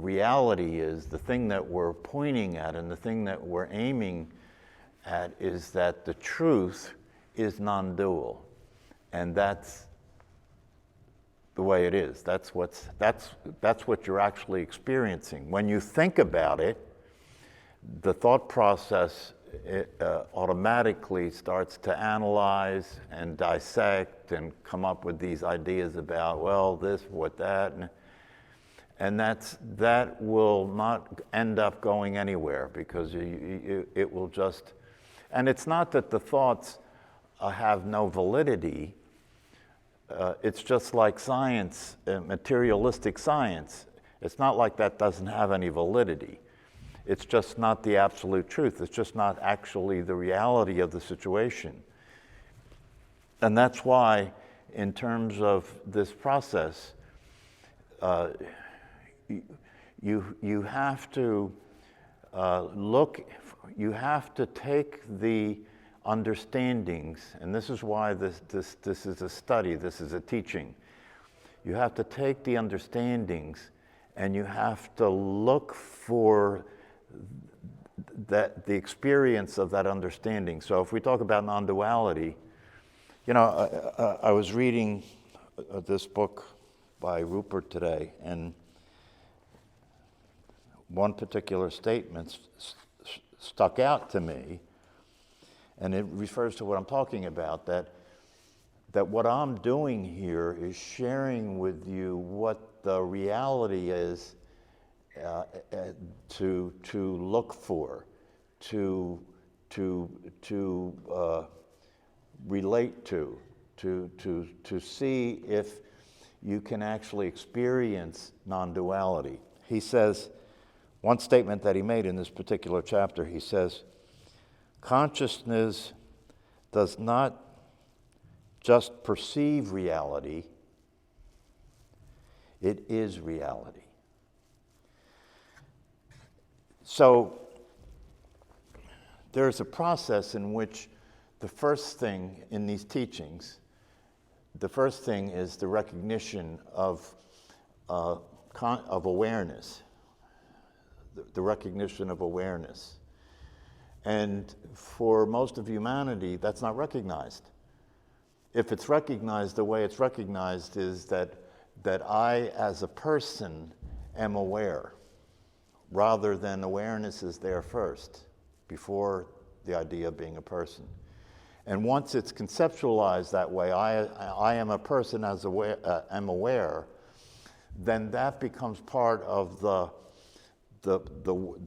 reality is, the thing that we're pointing at and the thing that we're aiming at is that the truth is non-dual. And that's the way it is. That's what you're actually experiencing. When you think about it, the thought process automatically starts to analyze and dissect and come up with these ideas about, well, this, what, that, and that will not end up going anywhere, because it will just, and it's not that the thoughts have no validity. It's just like science, materialistic science. It's not like that doesn't have any validity. It's just not the absolute truth. It's just not actually the reality of the situation. And that's why, in terms of this process, you have to you have to take the understandings, and this is why this is a study, this is a teaching. You have to take the understandings and you have to look for the experience of that understanding. So if we talk about non-duality, you know, I was reading this book by Rupert today, and one particular statement stuck out to me, and it refers to what I'm talking about, that what I'm doing here is sharing with you what the reality is to look for, to relate to see if you can actually experience non-duality. He says, one statement that he made in this particular chapter, he says, consciousness does not just perceive reality, it is reality. So there's a process in which the first thing in these teachings, the first thing is the recognition of awareness, the recognition of awareness. And for most of humanity, that's not recognized. If it's recognized, the way it's recognized is that I, as a person, am aware, rather than awareness is there first, before the idea of being a person. And once it's conceptualized that way, I am a person as am aware, then that becomes part of the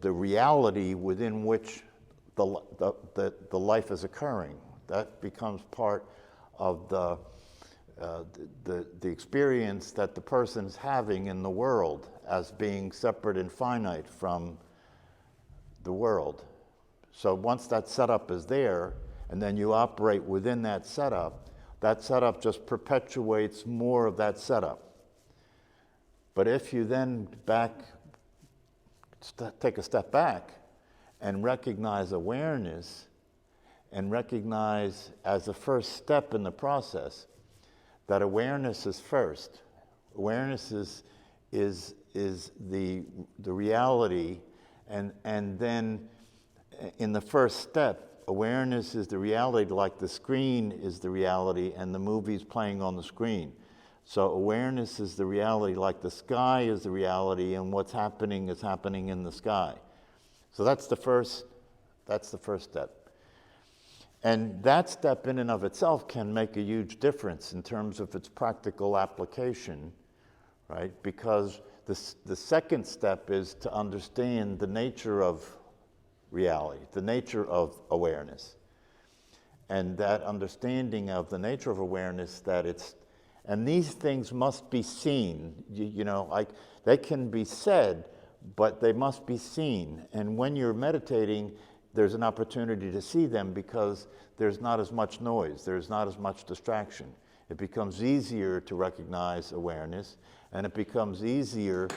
reality within which the life is occurring. That becomes part of the experience that the person's having in the world as being separate and finite from the world. So once that setup is there, and then you operate within that setup just perpetuates more of that setup. But if you then take a step back and recognize awareness, and recognize as a first step in the process that awareness is first. Awareness is the reality, and then in the first step, awareness is the reality, like the screen is the reality and the movie's playing on the screen. So awareness is the reality, like the sky is the reality, and what's happening is happening in the sky. So that's the first step. And that step in and of itself can make a huge difference in terms of its practical application, right? Because the second step is to understand the nature of reality, the nature of awareness. And that understanding of the nature of awareness, and these things must be seen, like they can be said, but they must be seen. And when you're meditating, there's an opportunity to see them because there's not as much noise, there's not as much distraction. It becomes easier to recognize awareness, and it becomes easier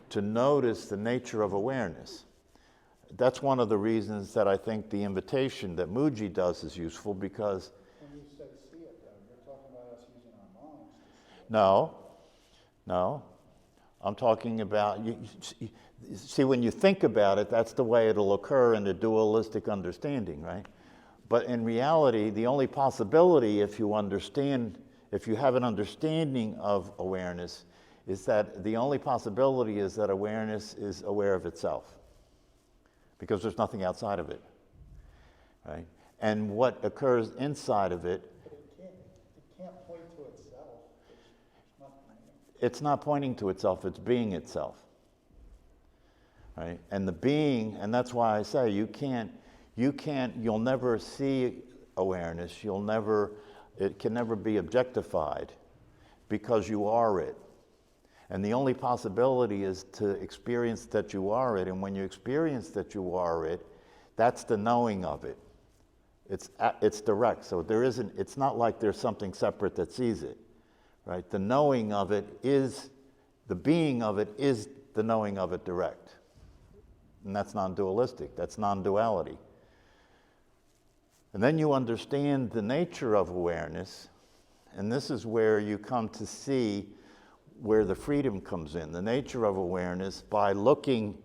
to notice the nature of awareness. That's one of the reasons that I think the invitation that Mooji does is useful, because when you say see it, though, you're talking about us using our minds to see it. No. I'm talking about, see, when you think about it, that's the way it'll occur in the dualistic understanding, right? But in reality, the only possibility, if you have an understanding of awareness, is that the only possibility is that awareness is aware of itself, because there's nothing outside of it, right? And what occurs inside of it, but it can't point to itself. it's not pointing to itself, it's being itself, right? And the being, and that's why I say you'll never see awareness, it can never be objectified, because you are it. And the only possibility is to experience that you are it, and when you experience that you are it, that's the knowing of it. It's direct, so it's not like there's something separate that sees it, right? The knowing of it is, the being of it is the knowing of it direct. And that's non-dualistic, that's non-duality. And then you understand the nature of awareness, and this is where you come to see where the freedom comes in, the nature of awareness, by looking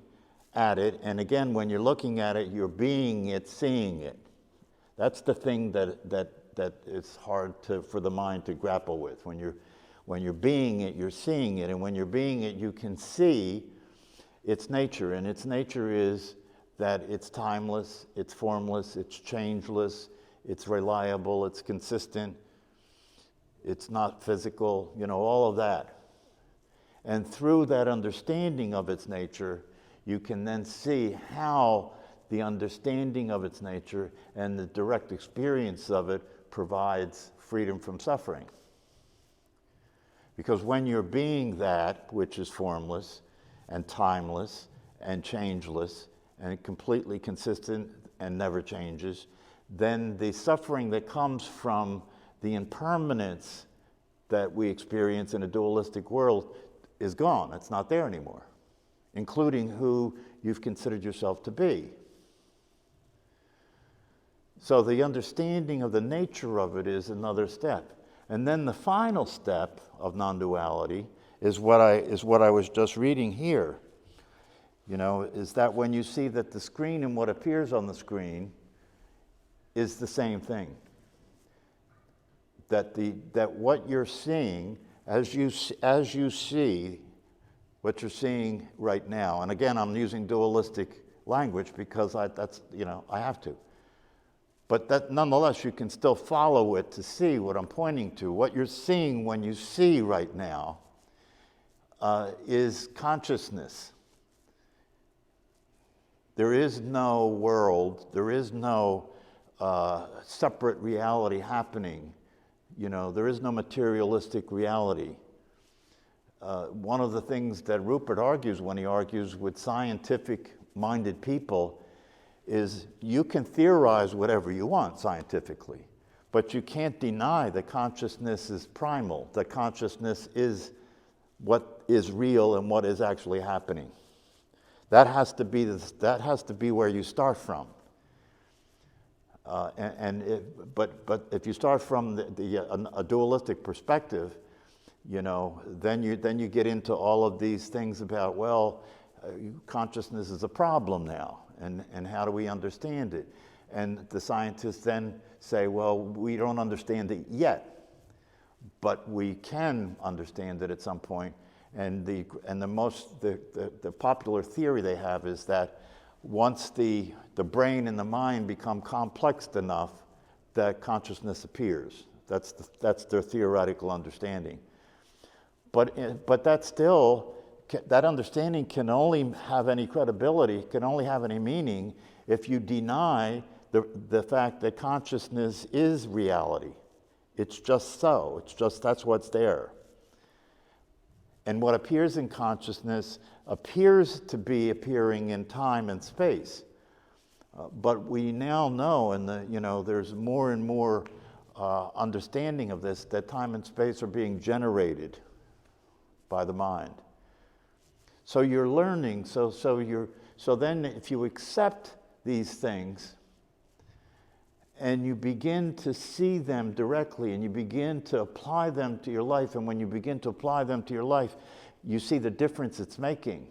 at it. And again, when you're looking at it, you're being it, seeing it. That's the thing that is hard for the mind to grapple with. When you're being it, you're seeing it, and when you're being it, you can see its nature, and its nature is that it's timeless, it's formless, it's changeless, it's reliable, it's consistent, it's not physical, all of that. And through that understanding of its nature, you can then see how the understanding of its nature and the direct experience of it provides freedom from suffering. Because when you're being that which is formless and timeless and changeless and completely consistent and never changes, then the suffering that comes from the impermanence that we experience in a dualistic world is gone. It's not there anymore, including who you've considered yourself to be. So the understanding of the nature of it is another step. And then the final step of non-duality is what I was just reading here. Is that when you see that the screen and what appears on the screen is the same thing. That what you're seeing, as you see what you're seeing right now, and again, I'm using dualistic language because I have to. But that nonetheless, you can still follow it to see what I'm pointing to. What you're seeing when you see right now is consciousness. There is no world, there is no separate reality happening. There is no materialistic reality. One of the things that Rupert argues when he argues with scientific-minded people is you can theorize whatever you want scientifically, but you can't deny that consciousness is primal, that consciousness is what is real and what is actually happening. That has to be where you start from. But if you start from a dualistic perspective, then you get into all of these things about, consciousness is a problem now, and how do we understand it? And the scientists then say, we don't understand it yet, but we can understand it at some point. And the popular theory they have is that once the brain and the mind become complex enough, that consciousness appears. That's their theoretical understanding. But that understanding can only have any credibility, can only have any meaning if you deny the fact that consciousness is reality. It's just so. That's what's there. And what appears in consciousness appears to be appearing in time and space. But we now know, and there's more and more understanding of this, that time and space are being generated by the mind. So you're learning. So then, if you accept these things, and you begin to see them directly, and you begin to apply them to your life, and when you begin to apply them to your life, you see the difference it's making.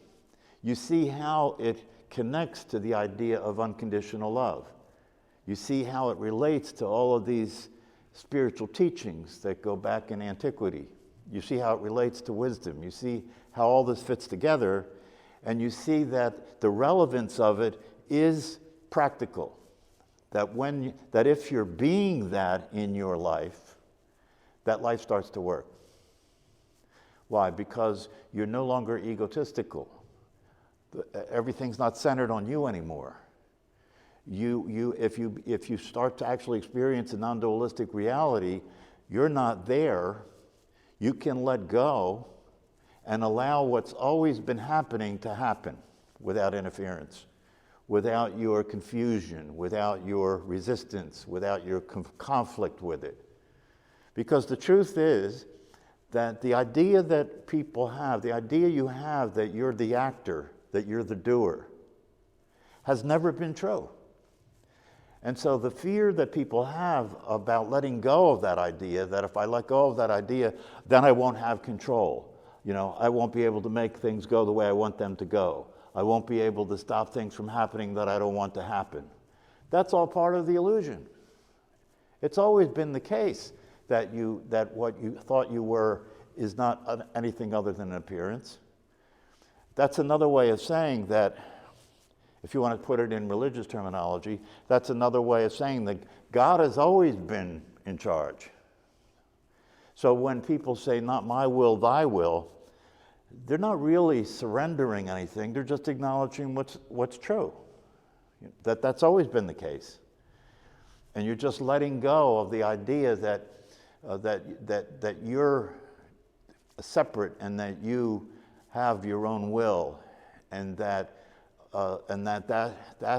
You see how it connects to the idea of unconditional love. You see how it relates to all of these spiritual teachings that go back in antiquity. You see how it relates to wisdom. You see how all this fits together, and you see that the relevance of it is practical. That if you're being that in your life, that life starts to work. Why? Because you're no longer egotistical. Everything's not centered on you anymore. If you start to actually experience a non-dualistic reality, you're not there. You can let go and allow what's always been happening to happen without interference, without your confusion, without your resistance, without your conflict with it. Because the truth is that the idea that people have, the idea you have that you're the actor, that you're the doer, has never been true. And so the fear that people have about letting go of that idea, that if I let go of that idea, then I won't have control. I won't be able to make things go the way I want them to go. I won't be able to stop things from happening that I don't want to happen. That's all part of the illusion. It's always been the case that what you thought you were is not anything other than an appearance. That's another way of saying that, if you want to put it in religious terminology, that's another way of saying that God has always been in charge. So when people say, not my will, thy will, they're not really surrendering anything, they're just acknowledging what's true. That's always been the case. And you're just letting go of the idea that you're separate and that you have your own will, and that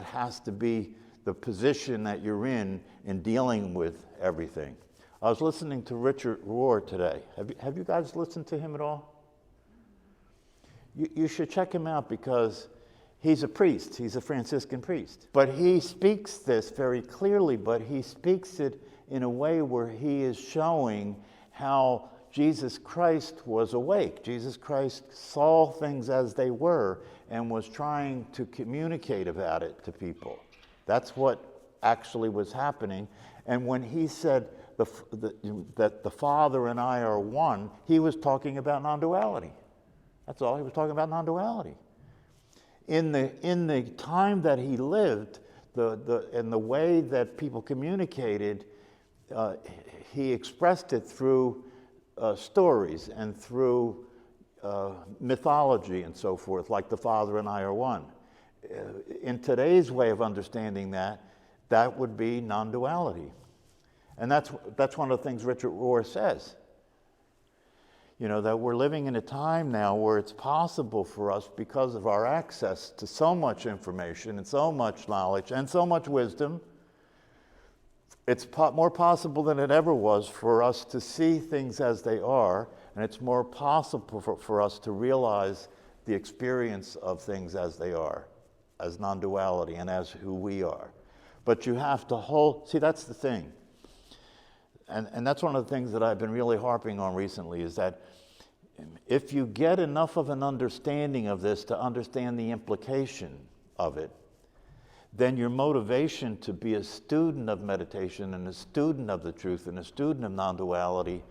has to be the position that you're in dealing with everything. I was listening to Richard Rohr today. Have you guys listened to him at all? You should check him out because he's a priest. He's a Franciscan priest. But he speaks this very clearly, but he speaks it in a way where he is showing how Jesus Christ was awake. Jesus Christ saw things as they were and was trying to communicate about it to people. That's what actually was happening. And when he said that the Father and I are one, he was talking about non-duality. That's all. He was talking about non-duality. In the time that he lived, and the way that people communicated, he expressed it through stories and through mythology and so forth, like the Father and I are one. In today's way of understanding that would be non-duality. And that's one of the things Richard Rohr says. That we're living in a time now where it's possible for us, because of our access to so much information and so much knowledge and so much wisdom, it's more possible than it ever was for us to see things as they are, and it's more possible for us to realize the experience of things as they are, as non-duality and as who we are. But you have to see, that's the thing. And that's one of the things that I've been really harping on recently, is that if you get enough of an understanding of this to understand the implication of it, then your motivation to be a student of meditation and a student of the truth and a student of non-duality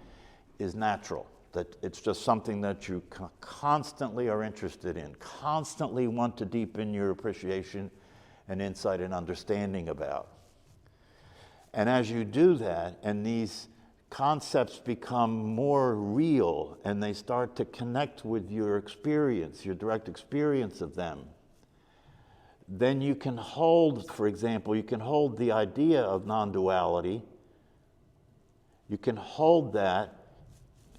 is natural. That it's just something that you constantly are interested in, constantly want to deepen your appreciation and insight and understanding about. And as you do that, and these concepts become more real and they start to connect with your experience, your direct experience of them, then you can hold, for example, you can hold the idea of non-duality. You can hold that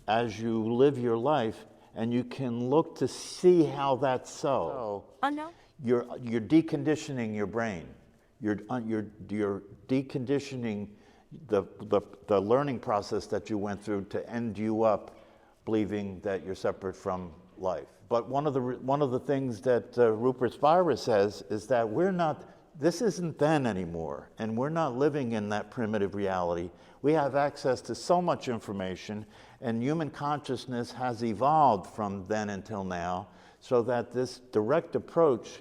as you live your life, and you can look to see how that's so. Oh, no. You're deconditioning your brain. You're deconditioning the learning process that you went through to end you up believing that you're separate from life. But one of the things that Rupert Spira says is that this isn't then anymore, and we're not living in that primitive reality. We have access to so much information, And human consciousness has evolved from then until now so that this direct approach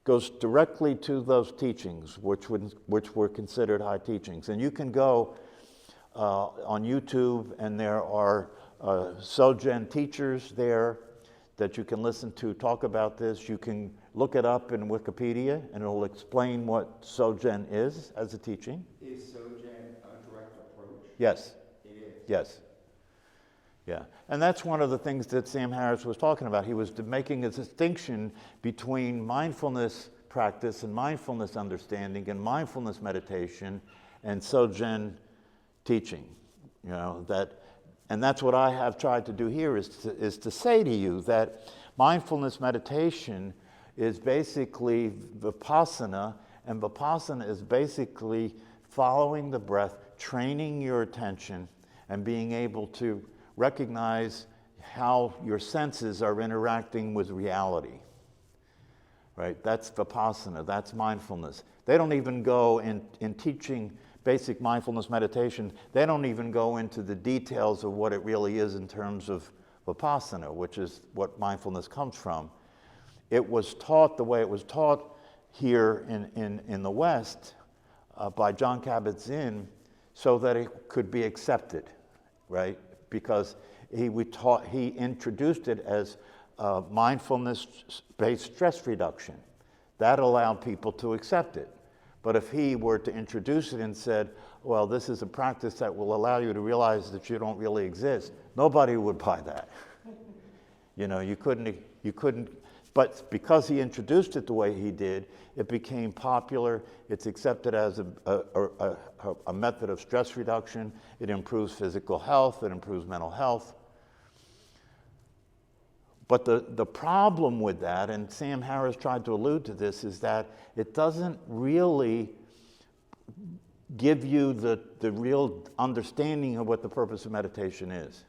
goes directly to those teachings, which were considered high teachings. And you can go on YouTube, and there are Sogen teachers there that you can listen to talk about this. You can look it up in Wikipedia, and it'll explain what Sogen is as a teaching. Is Sogen a direct approach? Yes. It is. Yes. Yeah. And that's one of the things that Sam Harris was talking about. He was making a distinction between mindfulness practice and mindfulness understanding and mindfulness meditation and Sogen teaching. You know, and that's what I have tried to do here is to say to you that mindfulness meditation is basically vipassana, and vipassana is basically following the breath, training your attention, and being able to recognize how your senses are interacting with reality. Right? That's vipassana, that's mindfulness. They don't even go in teaching basic mindfulness meditation, they don't even go into the details of what it really is in terms of vipassana, which is what mindfulness comes from. It was taught the way it was taught here in the West by John Kabat-Zinn so that it could be accepted, right? Because he introduced it as mindfulness-based stress reduction. That allowed people to accept it. But if he were to introduce it and said, well, this is a practice that will allow you to realize that you don't really exist, nobody would buy that. You know, you couldn't, but because he introduced it the way he did, it became popular. It's accepted as a method of stress reduction. It improves physical health, it improves mental health. But the problem with that, and Sam Harris tried to allude to this, is that it doesn't really give you the real understanding of what the purpose of meditation is.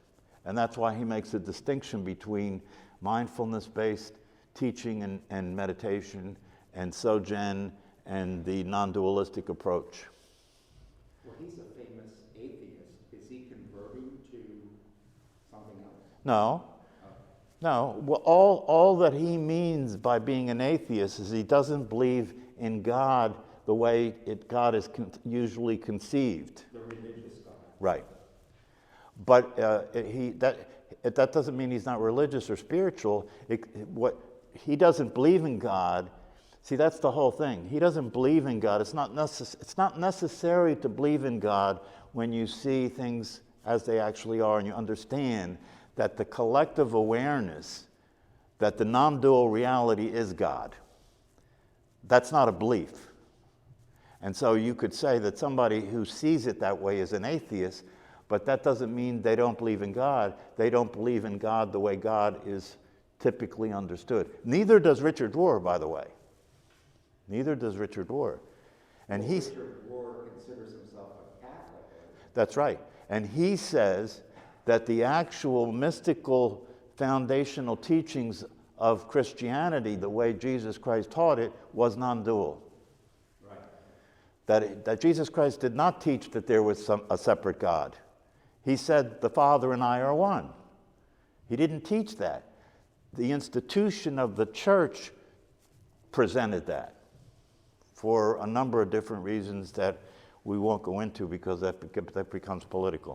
And that's why he makes a distinction between mindfulness-based teaching and meditation and Sogen and the non-dualistic approach. Well, he's a famous atheist. Is he converting to something else? No. No, well, all that he means by being an atheist is he doesn't believe in God the way God is usually conceived. The religious God. Right. But that doesn't mean he's not religious or spiritual. He doesn't believe in God. See, that's the whole thing. He doesn't believe in God. It's not necessary to believe in God when you see things as they actually are and you understand that the collective awareness, that the non-dual reality is God. That's not a belief. And so you could say that somebody who sees it that way is an atheist, but that doesn't mean they don't believe in God. They don't believe in God the way God is typically understood. Neither does Richard Rohr, by the way. Neither does Richard Rohr. And Richard Rohr considers himself a Catholic. That's right. And he says that the actual mystical foundational teachings of Christianity, the way Jesus Christ taught it, was non-dual. Right. That Jesus Christ did not teach that there was a separate God. He said, the Father and I are one. He didn't teach that. The institution of the church presented that for a number of different reasons that we won't go into because that becomes political.